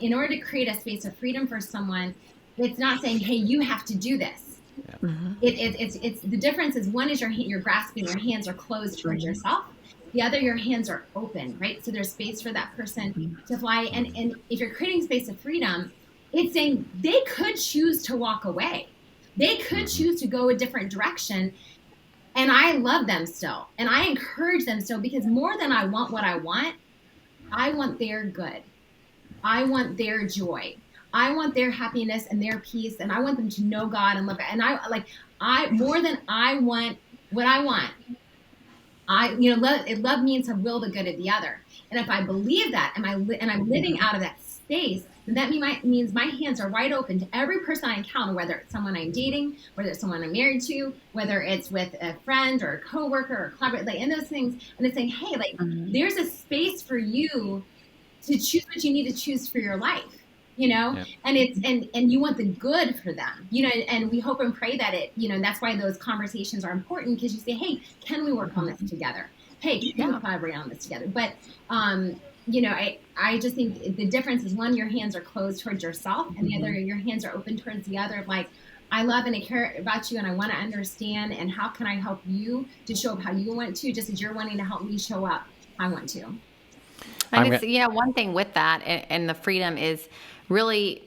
in order to create a space of freedom for someone, it's not saying, hey, you have to do this. Yeah. Mm-hmm. It's the difference is one is you're grasping, your hands are closed towards yourself. The other, your hands are open, right? So there's space for that person to fly. And if you're creating space of freedom, it's saying they could choose to walk away. They could choose to go a different direction. And I love them still. And I encourage them still, because more than I want what I want their good. I want their joy. I want their happiness and their peace. And I want them to know God and love it. And more than I want what I want. Love means to will the good of the other. And if I believe that, and I'm living out of that space, then that means my hands are wide open to every person I encounter, whether it's someone I'm dating, whether it's someone I'm married to, whether it's with a friend or a coworker or a collaborator, and those things. And it's saying, hey, there's a space for you to choose what you need to choose for your life. And it's, and you want the good for them, and we hope and pray that that's why those conversations are important, because you say, hey, can we work on this together? Hey, can we collaborate on this together? But, I just think the difference is, one, your hands are closed towards yourself, and the other, your hands are open towards the other. Like, I love and I care about you, and I want to understand, and how can I help you to show up how you want to, just as you're wanting to help me show up, I want to. And it's, one thing with that and the freedom is really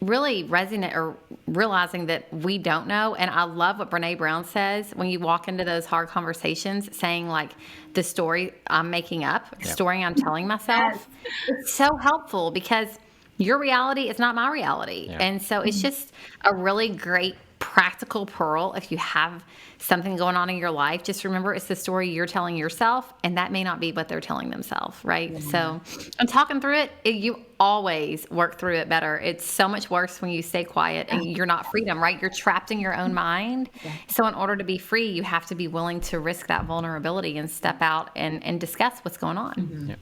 resonant, or realizing that we don't know. And I love what Brene Brown says when you walk into those hard conversations, saying like, the story I'm making up, the story I'm telling myself. It's so helpful, because your reality is not my reality. Yeah. And so it's just a really great practical pearl. If you have something going on in your life, just remember it's the story you're telling yourself, and that may not be what they're telling themselves, right? Mm-hmm. So I'm talking through it, you always work through it better. It's so much worse when you stay quiet and you're not freedom, right? You're trapped in your own mind. Yeah. So in order to be free, you have to be willing to risk that vulnerability and step out and discuss what's going on. Mm-hmm. Yeah.